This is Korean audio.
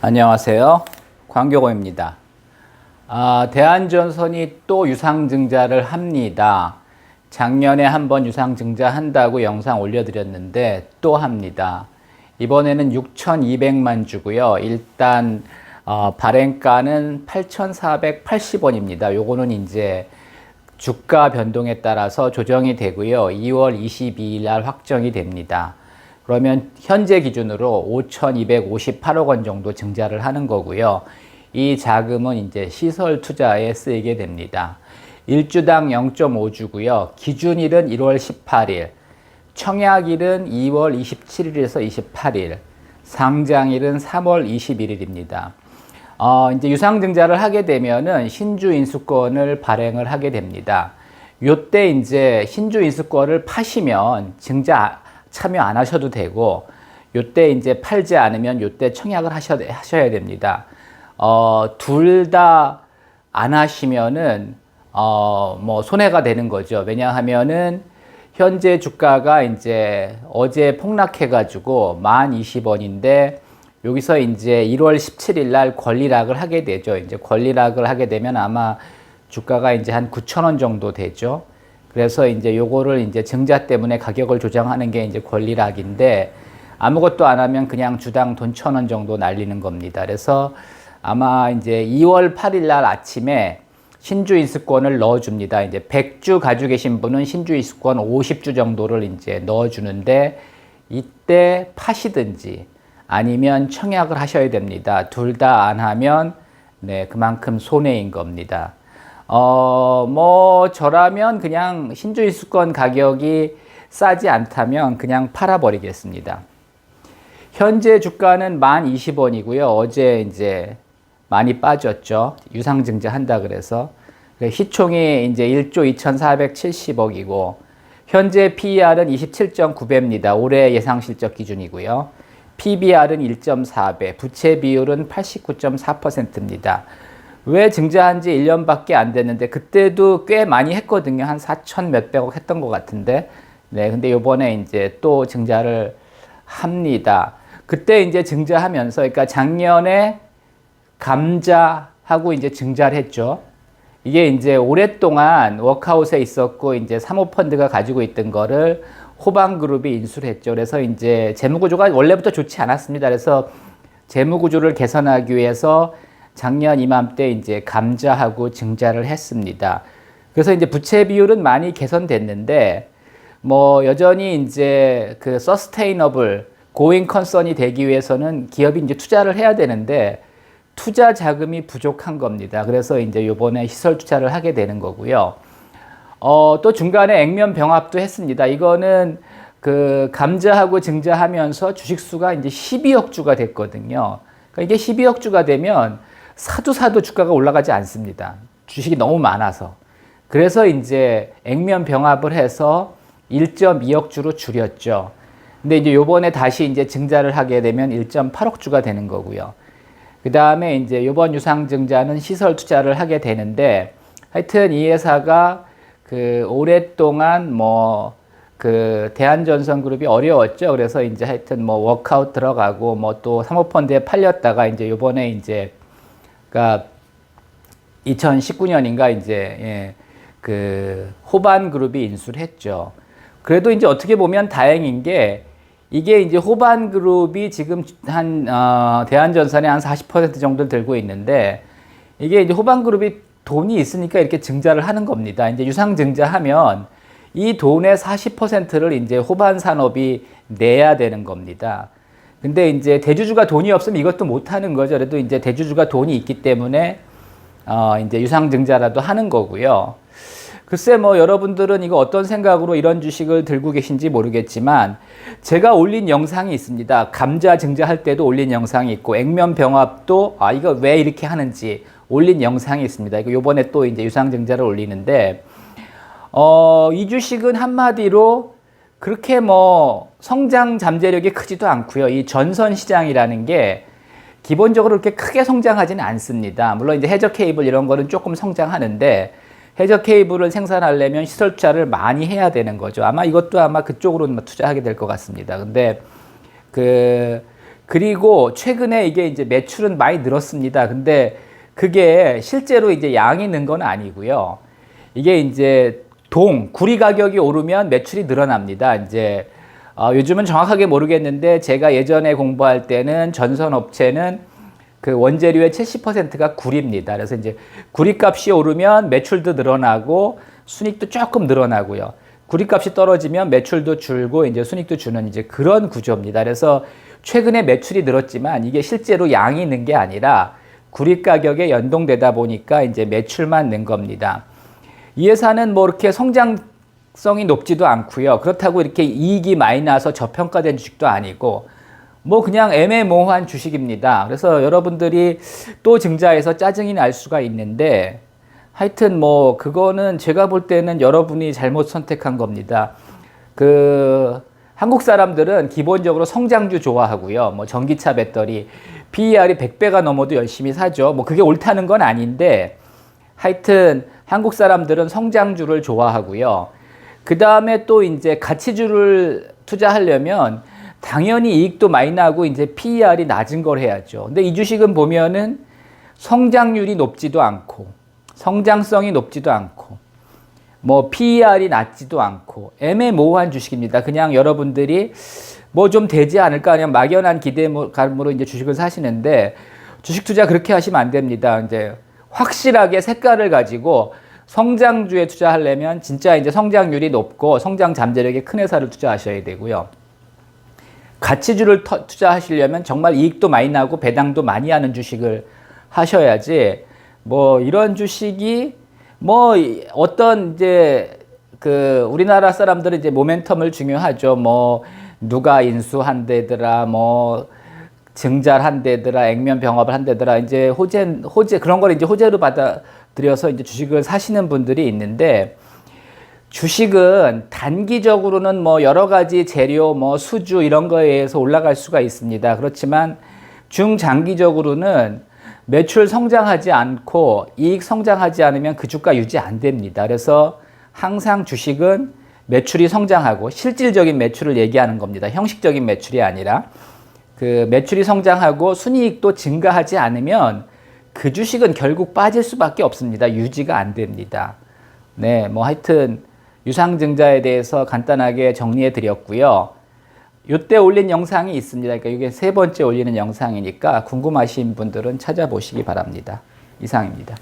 안녕하세요. 광교고입니다. 대한전선이 또 유상증자를 합니다. 작년에 한번 유상증자 한다고 영상 올려드렸는데 또 합니다. 이번에는 6,200만 주고요. 일단 발행가는 8,480원입니다. 요거는 이제 주가 변동에 따라서 조정이 되고요. 2월 22일 날 확정이 됩니다. 그러면 현재 기준으로 5,258억 원 정도 증자를 하는 거고요. 이 자금은 이제 시설 투자에 쓰이게 됩니다. 1주당 0.5주고요. 기준일은 1월 18일, 청약일은 2월 27일에서 28일, 상장일은 3월 21일입니다. 이제 유상증자를 하게 되면은 신주 인수권을 발행을 하게 됩니다. 요때 이제 신주 인수권을 파시면 증자 참여 안 하셔도 되고, 요때 이제 팔지 않으면 요때 청약을 하셔야 됩니다. 둘 다 안 하시면은 뭐 손해가 되는 거죠. 왜냐하면은 현재 주가가 이제 어제 폭락해가지고 1020원인데 여기서 이제 1월 17일 날 권리락을 하게 되죠. 이제 권리락을 하게 되면 아마 주가가 이제 한 9,000원 정도 되죠. 그래서 이제 요거를 이제 증자 때문에 가격을 조정하는 게 이제 권리락인데, 아무것도 안 하면 그냥 주당 돈 1,000원 정도 날리는 겁니다. 그래서 아마 이제 2월 8일 날 아침에 신주 인수권을 넣어줍니다. 이제 100주 가지고 계신 분은 신주 인수권 50주 정도를 이제 넣어주는데, 이때 파시든지 아니면 청약을 하셔야 됩니다. 둘 다 안 하면 그만큼 손해인 겁니다. 뭐 저라면 그냥 신주 인수권 가격이 싸지 않다면 그냥 팔아버리겠습니다. 현재 주가는 1020원이고요. 어제 이제 많이 빠졌죠. 유상증자 한다 그래서. 시총이 이제 1조 2,470억이고, 현재 PER은 27.9배입니다. 올해 예상실적 기준이고요. PBR은 1.4배, 부채 비율은 89.4%입니다. 왜 증자한 지 1년밖에 안 됐는데, 그때도 꽤 많이 했거든요. 한 4천 몇백억 했던 것 같은데. 근데 요번에 이제 또 증자를 합니다. 그때 이제 증자하면서, 그러니까 작년에 감자하고 이제 증자를 했죠. 이게 이제 오랫동안 워크아웃에 있었고, 이제 사모펀드가 가지고 있던 거를 호방그룹이 인수를 했죠. 그래서 이제 재무구조가 원래부터 좋지 않았습니다. 그래서 재무구조를 개선하기 위해서 작년 이맘때 이제 감자하고 증자를 했습니다. 그래서 이제 부채 비율은 많이 개선됐는데, 뭐 여전히 이제 그 서스테이너블 고잉 컨선이 되기 위해서는 기업이 이제 투자를 해야 되는데 투자 자금이 부족한 겁니다. 그래서 이제 요번에 시설 투자를 하게 되는 거고요. 또 중간에 액면 병합도 했습니다. 이거는 그 감자하고 증자하면서 주식수가 이제 12억 주가 됐거든요. 그러니까 이게 12억 주가 되면 사도 주가가 올라가지 않습니다. 주식이 너무 많아서. 그래서 이제 액면 병합을 해서 1.2억 주로 줄였죠. 근데 이제 요번에 다시 이제 증자를 하게 되면 1.8억 주가 되는 거고요. 그 다음에 이제 요번 유상증자는 시설 투자를 하게 되는데, 하여튼 이 회사가 그 오랫동안 뭐 그 대한전선그룹이 어려웠죠. 그래서 이제 하여튼 뭐 워크아웃 들어가고 뭐 또 사모펀드에 팔렸다가 이제 요번에 이제 그러니까 2019년인가 이제 그 호반그룹이 인수를 했죠. 그래도 이제 어떻게 보면 다행인 게, 이게 이제 호반그룹이 지금 한 대한전선의 한 40% 정도를 들고 있는데, 이게 이제 호반그룹이 돈이 있으니까 이렇게 증자를 하는 겁니다. 이제 유상증자하면 이 돈의 40%를 이제 호반산업이 내야 되는 겁니다. 근데 이제 대주주가 돈이 없으면 이것도 못 하는 거죠. 그래도 이제 대주주가 돈이 있기 때문에 이제 유상증자라도 하는 거고요. 글쎄 뭐 여러분들은 이거 어떤 생각으로 이런 주식을 들고 계신지 모르겠지만, 제가 올린 영상이 있습니다. 감자 증자할 때도 올린 영상이 있고, 액면 병합도 이거 왜 이렇게 하는지 올린 영상이 있습니다. 이거 요번에 또 이제 유상증자를 올리는데, 이 주식은 한마디로 그렇게 뭐 성장 잠재력이 크지도 않고요. 이 전선 시장이라는 게 기본적으로 그렇게 크게 성장하지는 않습니다. 물론 이제 해저 케이블 이런 거는 조금 성장하는데, 해저 케이블을 생산하려면 시설 투자를 많이 해야 되는 거죠. 아마 이것도 아마 그쪽으로 투자하게 될 것 같습니다. 근데 그 그리고 최근에 이게 이제 매출은 많이 늘었습니다. 근데 그게 실제로 이제 양이 는 건 아니고요. 이게 이제 구리 가격이 오르면 매출이 늘어납니다. 이제 요즘은 정확하게 모르겠는데 제가 예전에 공부할 때는 전선 업체는 그 원재료의 70%가 구리입니다. 그래서 이제 구리값이 오르면 매출도 늘어나고 순익도 조금 늘어나고요. 구리값이 떨어지면 매출도 줄고 이제 순익도 주는 이제 그런 구조입니다. 그래서 최근에 매출이 늘었지만 이게 실제로 양이 는 게 아니라 구리 가격에 연동되다 보니까 이제 매출만 는 겁니다. 이 회사는 뭐 이렇게 성장성이 높지도 않고요. 그렇다고 이렇게 이익이 많이 나서 저평가된 주식도 아니고 뭐 그냥 애매모호한 주식입니다. 그래서 여러분들이 또 증자해서 짜증이 날 수가 있는데 하여튼 뭐 그거는 제가 볼 때는 여러분이 잘못 선택한 겁니다. 한국 사람들은 기본적으로 성장주 좋아하고요. 뭐 전기차 배터리 PER이 100배가 넘어도 열심히 사죠. 뭐 그게 옳다는 건 아닌데 하여튼 한국 사람들은 성장주를 좋아하고요. 그 다음에 또 이제 가치주를 투자하려면 당연히 이익도 많이 나고 이제 PER이 낮은 걸 해야죠. 근데 이 주식은 보면은 성장률이 높지도 않고 성장성이 높지도 않고 뭐 PER이 낮지도 않고 애매모호한 주식입니다. 그냥 여러분들이 뭐 좀 되지 않을까 그냥 막연한 기대감으로 이제 주식을 사시는데 주식 투자 그렇게 하시면 안 됩니다. 이제 확실하게 색깔을 가지고 성장주에 투자하려면 진짜 이제 성장률이 높고 성장 잠재력이 큰 회사를 투자하셔야 되고요. 가치주를 투자하시려면 정말 이익도 많이 나고 배당도 많이 하는 주식을 하셔야지 뭐 이런 주식이 뭐 어떤 이제 우리나라 사람들은 이제 모멘텀을 중요하죠. 뭐 누가 인수한대더라, 뭐 증자한대더라, 액면 병합을 한대더라. 이제 호재 그런 걸 이제 호재로 받아들여서 이제 주식을 사시는 분들이 있는데 주식은 단기적으로는 뭐 여러 가지 재료, 뭐 수주 이런 거에 의해서 올라갈 수가 있습니다. 그렇지만 중장기적으로는 매출 성장하지 않고 이익 성장하지 않으면 그 주가 유지 안 됩니다. 그래서 항상 주식은 매출이 성장하고 실질적인 매출을 얘기하는 겁니다. 형식적인 매출이 아니라 매출이 성장하고 순이익도 증가하지 않으면 그 주식은 결국 빠질 수밖에 없습니다. 유지가 안 됩니다. 네, 뭐 하여튼 유상증자에 대해서 간단하게 정리해 드렸고요. 이때 올린 영상이 있습니다. 그러니까 이게 3번째 올리는 영상이니까 궁금하신 분들은 찾아보시기 바랍니다. 이상입니다.